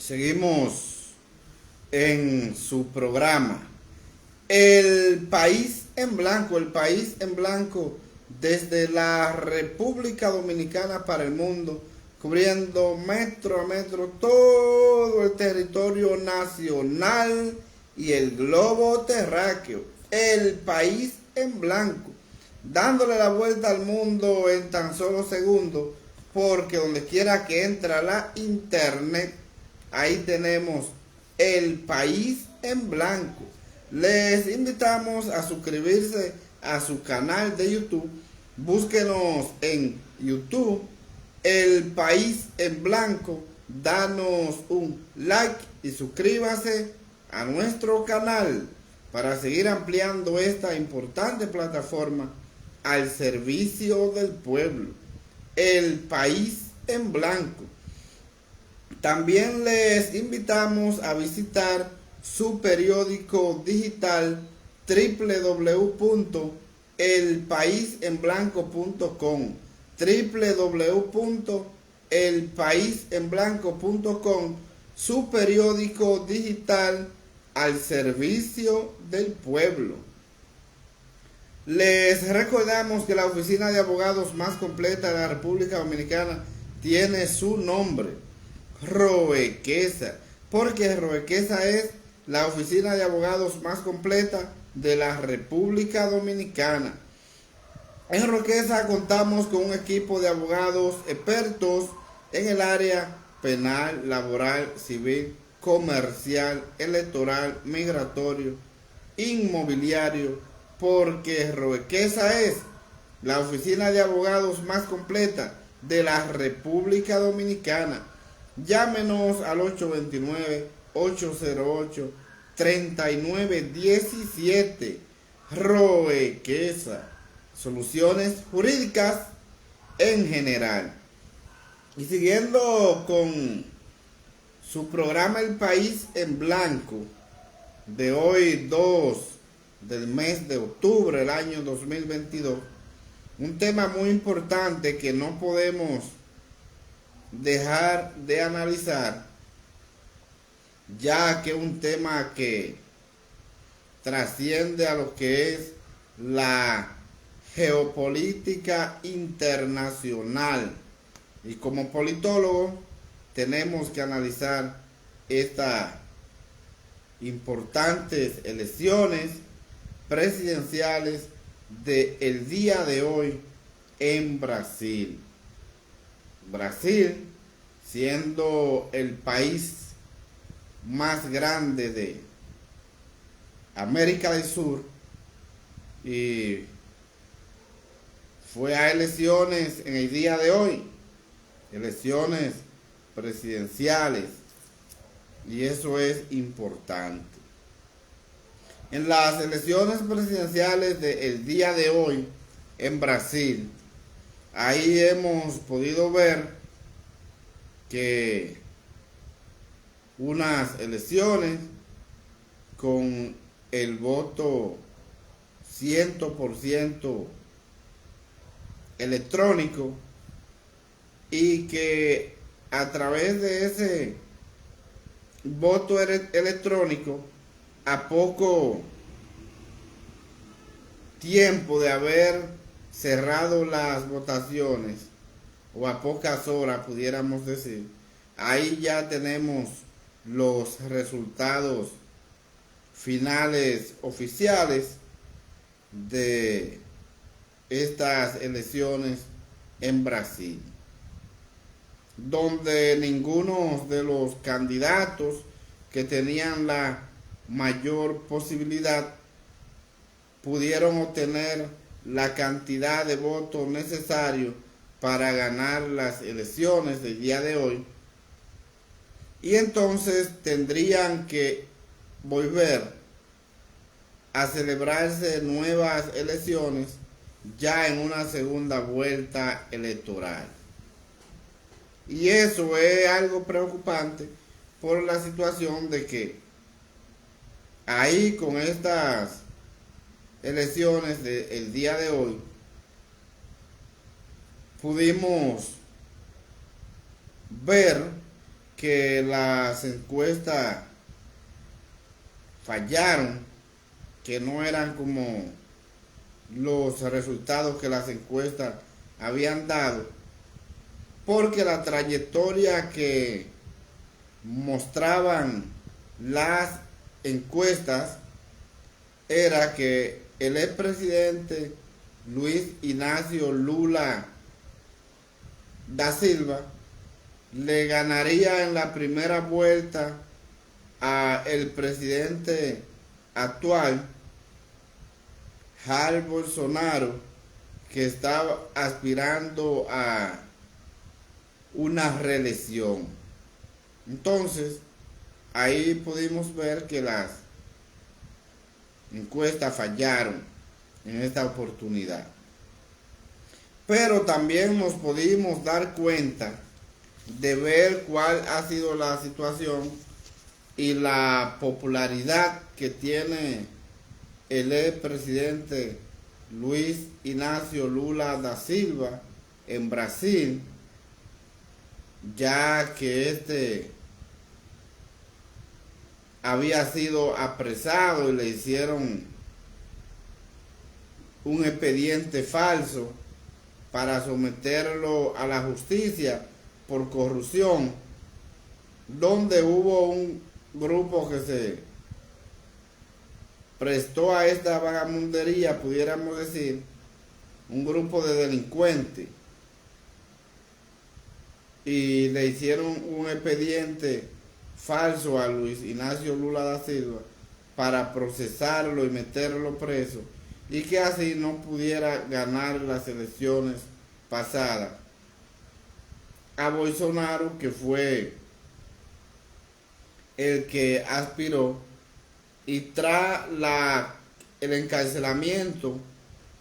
Seguimos en su programa El País en Blanco, el País en Blanco desde la República Dominicana para el mundo, cubriendo metro a metro todo el territorio nacional y el globo terráqueo. El País en Blanco, dándole la vuelta al mundo en tan solo segundos, porque donde quiera que entra la internet, ahí tenemos El País en Blanco. Les invitamos a suscribirse a su canal de YouTube. Búsquenos en YouTube, El País en Blanco. Danos un like y suscríbase a nuestro canal para seguir ampliando esta importante plataforma al servicio del pueblo. El País en Blanco. También les invitamos a visitar su periódico digital www.elpaisenblanco.com, www.elpaisenblanco.com, su periódico digital al servicio del pueblo. Les recordamos que la oficina de abogados más completa de la República Dominicana tiene su nombre, Roequesa, porque Roequesa es la oficina de abogados más completa de la República Dominicana. En Roequesa contamos con un equipo de abogados expertos en el área penal, laboral, civil, comercial, electoral, migratorio, inmobiliario, porque Roequesa es la oficina de abogados más completa de la República Dominicana. Llámenos al 829-808-3917. Roequesa, soluciones jurídicas en general. Y siguiendo con su programa El País en Blanco de hoy 2 del mes de octubre del año 2022, un tema muy importante que no podemos dejar de analizar, ya que es un tema que trasciende a lo que es la geopolítica internacional, y como politólogo tenemos que analizar estas importantes elecciones presidenciales del día de hoy en Brasil. Brasil, siendo el país más grande de América del Sur, y fue a elecciones en el día de hoy, elecciones presidenciales, y eso es importante. En las elecciones presidenciales del día de hoy en Brasil, ahí hemos podido ver que unas elecciones con el voto 100% electrónico, y que a través de ese voto electrónico, a poco tiempo de haber cerrado las votaciones, o a pocas horas pudiéramos decir, ahí ya tenemos los resultados finales oficiales de estas elecciones en Brasil, donde ninguno de los candidatos que tenían la mayor posibilidad pudieron obtener la cantidad de votos necesarios para ganar las elecciones del día de hoy, y entonces tendrían que volver a celebrarse nuevas elecciones ya en una segunda vuelta electoral. Y eso es algo preocupante por la situación de que ahí con estas elecciones del día de hoy pudimos ver que las encuestas fallaron, que no eran como los resultados que las encuestas habían dado, porque la trayectoria que mostraban las encuestas era que el expresidente Luis Ignacio Lula da Silva le ganaría en la primera vuelta a el presidente actual, Jair Bolsonaro, que estaba aspirando a una reelección. Entonces, ahí pudimos ver que las encuestas fallaron en esta oportunidad. Pero también nos pudimos dar cuenta de ver cuál ha sido la situación y la popularidad que tiene el expresidente Luis Ignacio Lula da Silva en Brasil, ya que este había sido apresado y le hicieron un expediente falso para someterlo a la justicia por corrupción, donde hubo un grupo que se prestó a esta vagamundería, pudiéramos decir, un grupo de delincuentes, y le hicieron un expediente falso a Luis Ignacio Lula da Silva para procesarlo y meterlo preso, y que así no pudiera ganar las elecciones pasadas a Bolsonaro, que fue el que aspiró. Y tras el encarcelamiento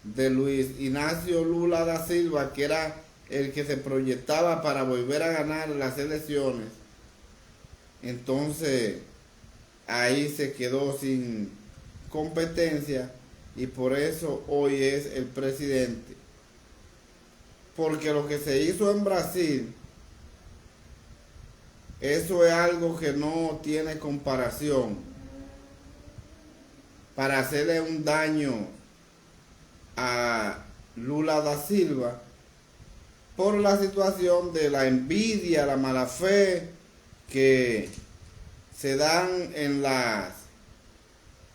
de Luis Ignacio Lula da Silva, que era el que se proyectaba para volver a ganar las elecciones, entonces ahí se quedó sin competencia, y por eso hoy es el presidente. Porque lo que se hizo en Brasil, eso es algo que no tiene comparación, para hacerle un daño a Lula da Silva por la situación de la envidia, la mala fe que se dan en las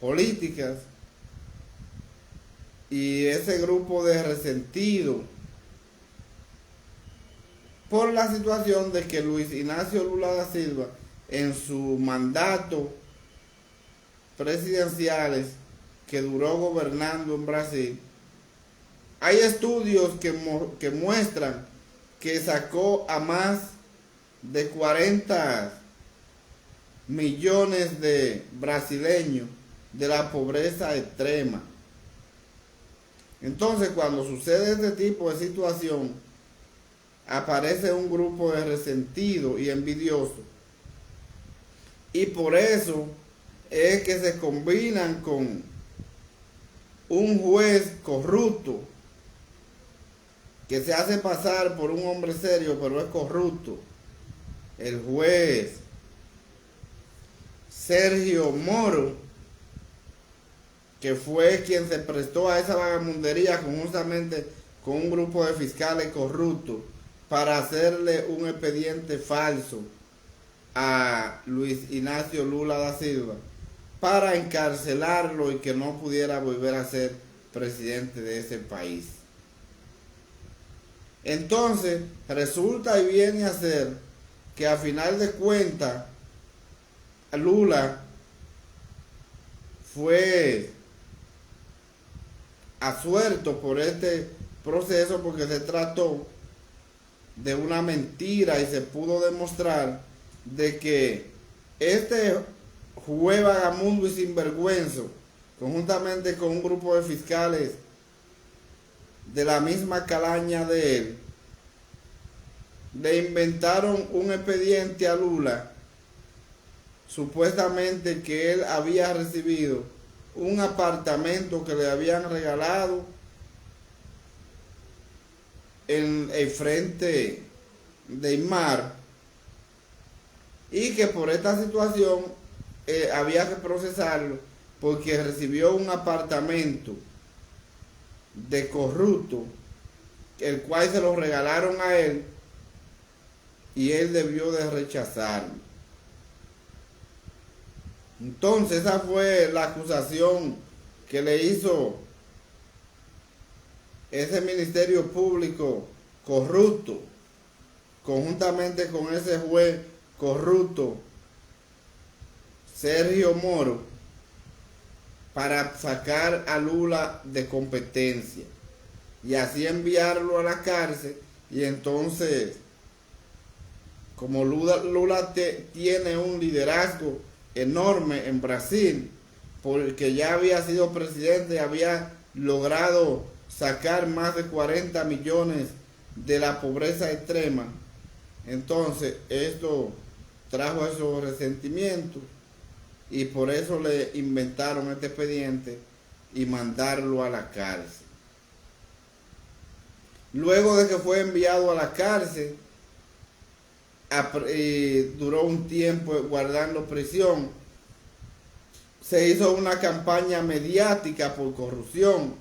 políticas, y ese grupo de resentidos por la situación de que Luis Ignacio Lula da Silva en su mandato presidenciales que duró gobernando en Brasil, hay estudios que muestran que sacó a más de 40 millones de brasileños de la pobreza extrema. Entonces, cuando sucede este tipo de situación, aparece un grupo de resentidos y envidiosos, y por eso es que se combinan con un juez corrupto que se hace pasar por un hombre serio, pero es corrupto. El juez Sergio Moro, que fue quien se prestó a esa vagamundería conjuntamente con un grupo de fiscales corruptos para hacerle un expediente falso a Luis Ignacio Lula da Silva, para encarcelarlo y que no pudiera volver a ser presidente de ese país. Entonces, resulta y viene a ser que a final de cuentas, Lula fue absuelto por este proceso, porque se trató de una mentira y se pudo demostrar de que este juez vagamundo y sinvergüenza, conjuntamente con un grupo de fiscales de la misma calaña de él, le inventaron un expediente a Lula, supuestamente que él había recibido un apartamento que le habían regalado en el frente del mar, y que por esta situación había que procesarlo porque recibió un apartamento de corrupto, el cual se lo regalaron a él y él debió de rechazarlo. Entonces esa fue la acusación que le hizo ese ministerio público corrupto, conjuntamente con ese juez corrupto, Sergio Moro, para sacar a Lula de competencia y así enviarlo a la cárcel. Y entonces, como Lula tiene un liderazgo enorme en Brasil, porque ya había sido presidente, había logrado sacar más de 40 millones de la pobreza extrema, entonces esto trajo esos resentimientos y por eso le inventaron este expediente y mandarlo a la cárcel. Luego de que fue enviado a la cárcel, duró un tiempo guardando prisión, se hizo una campaña mediática por corrupción,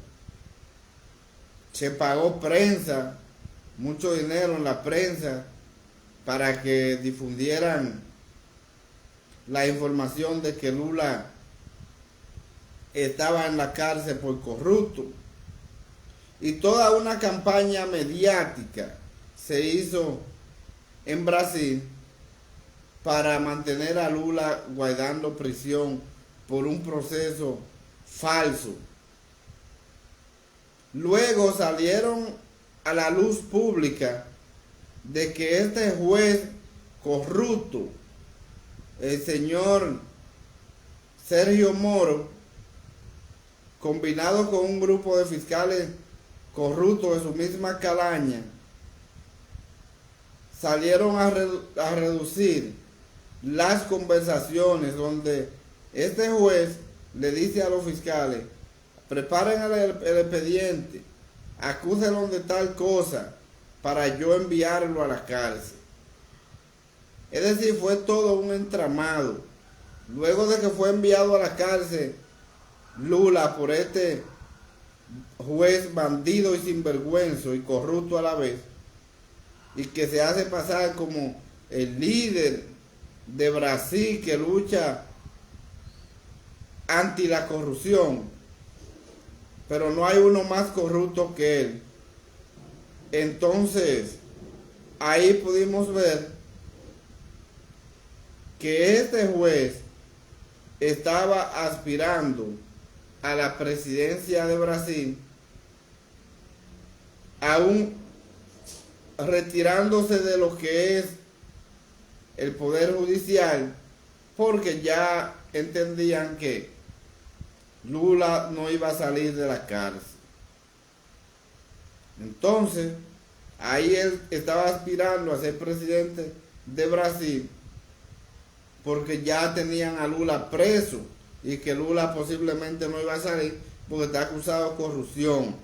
se pagó prensa, mucho dinero en la prensa para que difundieran la información de que Lula estaba en la cárcel por corrupto. Y toda una campaña mediática se hizo en Brasil para mantener a Lula guardando prisión por un proceso falso. Luego salieron a la luz pública de que este juez corrupto, el señor Sergio Moro, combinado con un grupo de fiscales corruptos de su misma calaña, salieron a reducir las conversaciones donde este juez le dice a los fiscales: preparen el expediente, acúsenlo de tal cosa para yo enviarlo a la cárcel. Es decir, fue todo un entramado. Luego de que fue enviado a la cárcel Lula por este juez bandido y sinvergüenza y corrupto a la vez, y que se hace pasar como el líder de Brasil que lucha anti la corrupción, pero no hay uno más corrupto que él. Entonces, ahí pudimos ver que este juez estaba aspirando a la presidencia de Brasil, aún retirándose de lo que es el poder judicial, porque ya entendían que Lula no iba a salir de la cárcel. Entonces, ahí él estaba aspirando a ser presidente de Brasil, porque ya tenían a Lula preso y que Lula posiblemente no iba a salir porque está acusado de corrupción.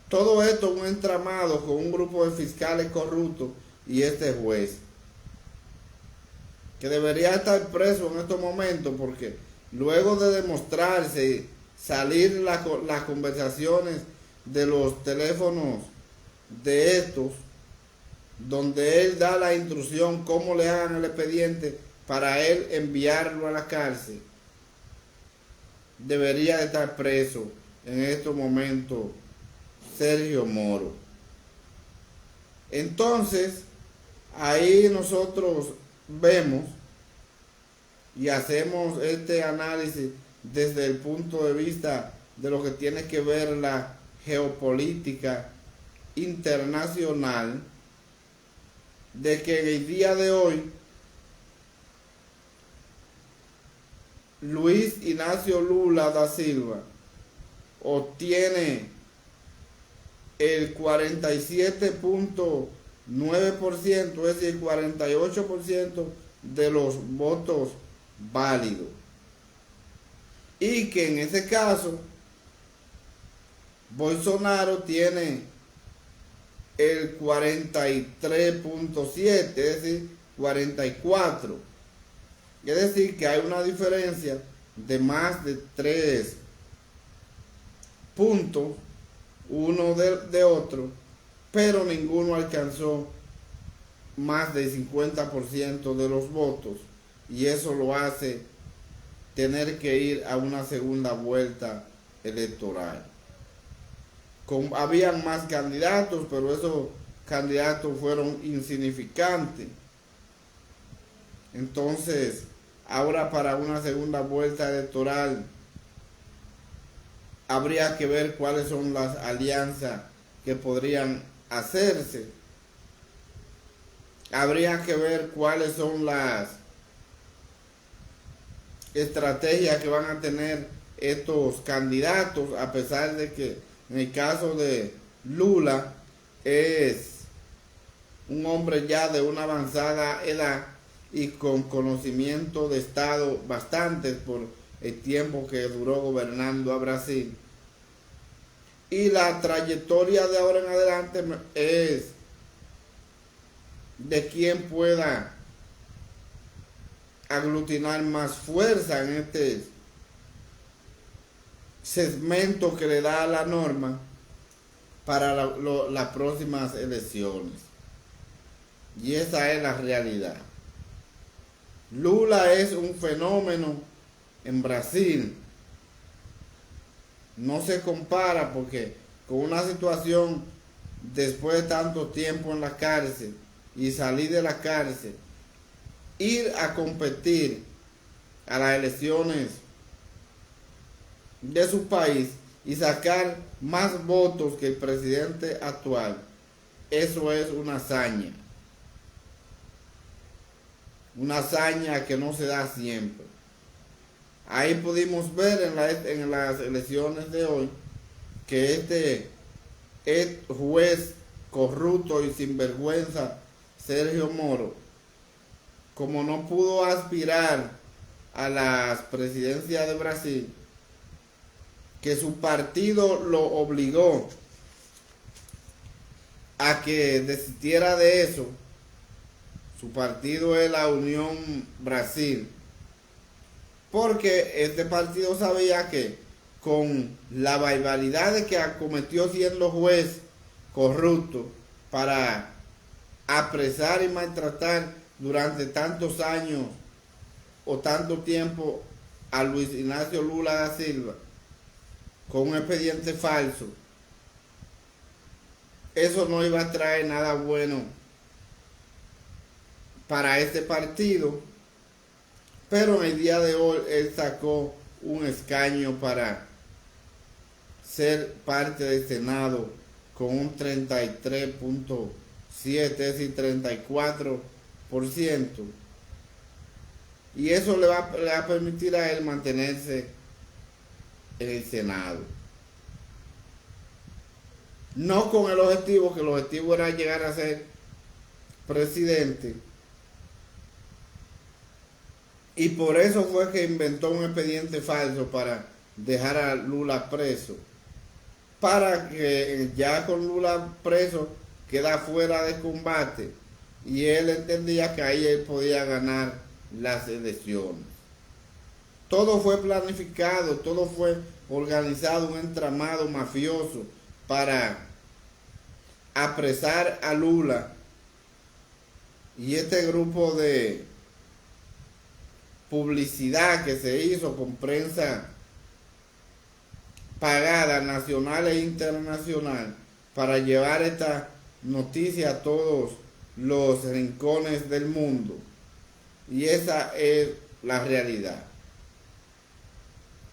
Todo esto un entramado con un grupo de fiscales corruptos y este juez, que debería estar preso en estos momentos, porque luego de demostrarse, salir las conversaciones de los teléfonos de estos, donde él da la instrucción cómo le hagan el expediente para él enviarlo a la cárcel, debería de estar preso en estos momentos Sergio Moro. Entonces, ahí nosotros vemos y hacemos este análisis desde el punto de vista de lo que tiene que ver la geopolítica internacional, de que en el día de hoy Luis Ignacio Lula da Silva obtiene el 47.9%, es decir, 48% de los votos válidos. Y que en ese caso Bolsonaro tiene el 43.7, es decir, 44. Es decir, que hay una diferencia de más de 3 puntos uno de otro, pero ninguno alcanzó más del 50% de los votos, y eso lo hace tener que ir a una segunda vuelta electoral. Habían más candidatos, pero esos candidatos fueron insignificantes. Entonces, ahora para una segunda vuelta electoral habría que ver cuáles son las alianzas que podrían hacerse. Habría que ver cuáles son las estrategias que van a tener estos candidatos, a pesar de que en el caso de Lula es un hombre ya de una avanzada edad y con conocimiento de Estado bastante por el tiempo que duró gobernando a Brasil. Y la trayectoria de ahora en adelante es de quien pueda aglutinar más fuerza en este segmento que le da la norma para las próximas elecciones. Y esa es la realidad. Lula es un fenómeno en Brasil. No se compara porque con una situación después de tanto tiempo en la cárcel y salir de la cárcel, ir a competir a las elecciones de su país y sacar más votos que el presidente actual, eso es una hazaña. Una hazaña que no se da siempre. Ahí pudimos ver en las elecciones de hoy que este juez corrupto y sinvergüenza Sergio Moro, como no pudo aspirar a la presidencia de Brasil, que su partido lo obligó a que desistiera de eso. Su partido es la Unión Brasil, porque este partido sabía que con la barbaridad que cometió siendo juez corrupto para apresar y maltratar durante tantos años o tanto tiempo a Luis Ignacio Lula da Silva con un expediente falso, eso no iba a traer nada bueno para este partido. Pero en el día de hoy él sacó un escaño para ser parte del Senado con un 33.7, es decir, 34%. Y eso le va a permitir a él mantenerse en el Senado. No con el objetivo, que el objetivo era llegar a ser presidente. Y por eso fue que inventó un expediente falso para dejar a Lula preso. Para que ya con Lula preso queda fuera de combate. Y él entendía que ahí él podía ganar las elecciones. Todo fue planificado, todo fue organizado, un entramado mafioso para apresar a Lula. Y este grupo de publicidad que se hizo con prensa pagada, nacional e internacional, para llevar esta noticia a todos los rincones del mundo. Y esa es la realidad.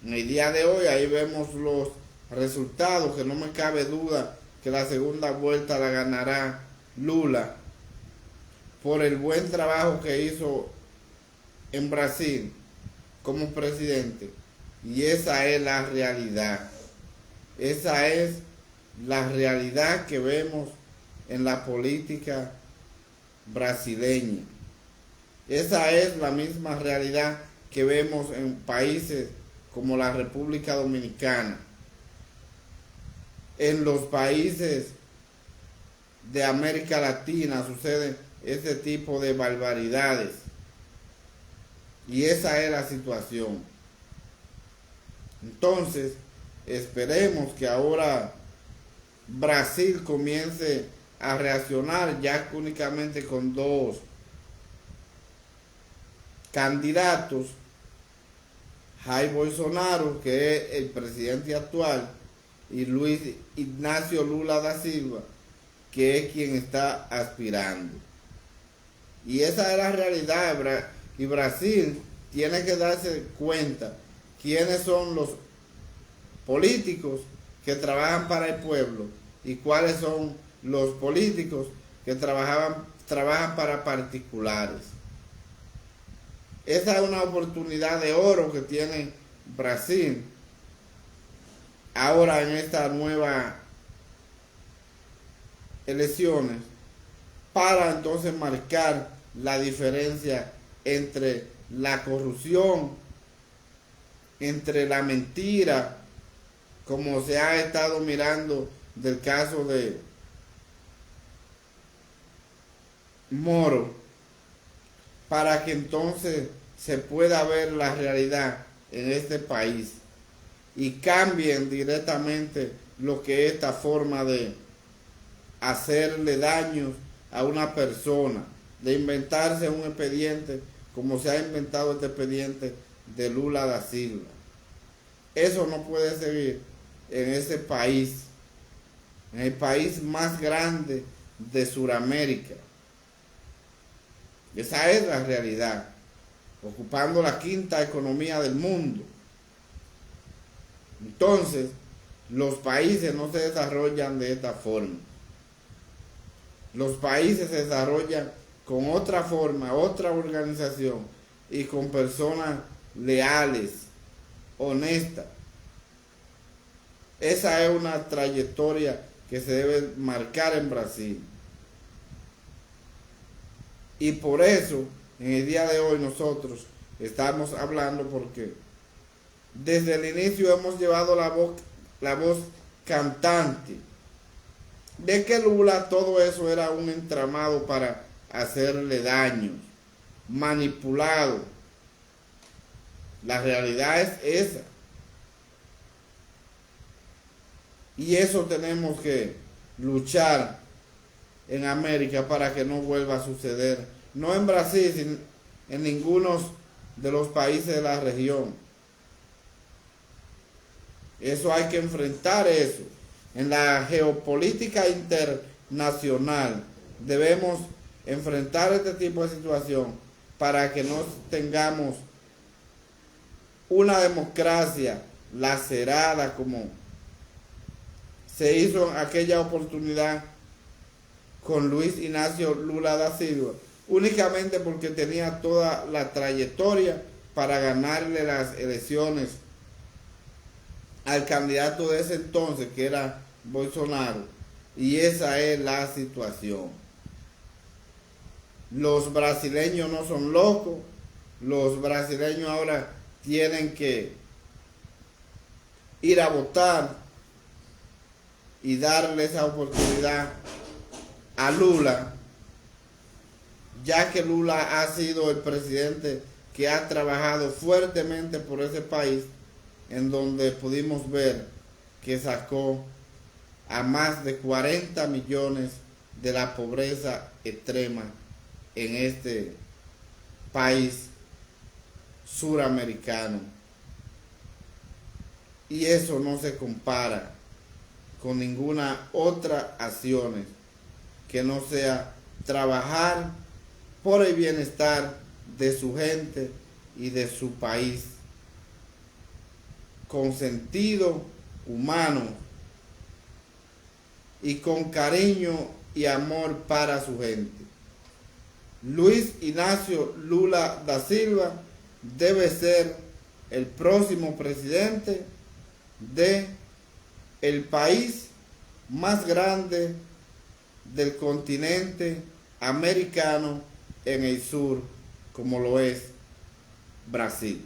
En el día de hoy ahí vemos los resultados, que no me cabe duda que la segunda vuelta la ganará Lula por el buen trabajo que hizo en Brasil como presidente. Y esa es la realidad. Esa es la realidad que vemos en la política brasileña. Esa es la misma realidad que vemos en países como la República Dominicana, en los países de América Latina suceden ese tipo de barbaridades. Y esa es la situación. Entonces, esperemos que ahora Brasil comience a reaccionar, ya que únicamente con dos candidatos, Jair Bolsonaro, que es el presidente actual, y Luis Ignacio Lula da Silva, que es quien está aspirando. Y esa es la realidad. Y Brasil tiene que darse cuenta quiénes son los políticos que trabajan para el pueblo y cuáles son los políticos que trabajan para particulares. Esa es una oportunidad de oro que tiene Brasil ahora en estas nuevas elecciones, para entonces marcar la diferencia entre la corrupción, entre la mentira, como se ha estado mirando del caso de Moro, para que entonces se pueda ver la realidad en este país y cambien directamente lo que es esta forma de hacerle daño a una persona, de inventarse un expediente como se ha inventado este expediente de Lula da Silva. Eso no puede seguir en ese país, en el país más grande de Sudamérica. Esa es la realidad, ocupando la quinta economía del mundo. Entonces, los países no se desarrollan de esta forma. Los países se desarrollan con otra forma, otra organización y con personas leales, honestas. Esa es una trayectoria que se debe marcar en Brasil. Y por eso, en el día de hoy nosotros estamos hablando, porque desde el inicio hemos llevado la voz cantante de que Lula, todo eso era un entramado para hacerle daño, manipulado. La realidad es esa. Y eso tenemos que luchar en América para que no vuelva a suceder. No en Brasil, sino en ninguno de los países de la región. Eso hay que enfrentar eso. En la geopolítica internacional debemos enfrentar este tipo de situación para que no tengamos una democracia lacerada como se hizo en aquella oportunidad con Luis Ignacio Lula da Silva, únicamente porque tenía toda la trayectoria para ganarle las elecciones al candidato de ese entonces, que era Bolsonaro. Y esa es la situación. Los brasileños no son locos. Los brasileños ahora tienen que ir a votar y darle esa oportunidad a Lula, ya que Lula ha sido el presidente que ha trabajado fuertemente por ese país, en donde pudimos ver que sacó a más de 40 millones de la pobreza extrema en este país suramericano. Y eso no se compara con ninguna otra acción que no sea trabajar por el bienestar de su gente y de su país, con sentido humano y con cariño y amor para su gente. Luis Ignacio Lula da Silva debe ser el próximo presidente de el país más grande del continente americano en el sur, como lo es Brasil.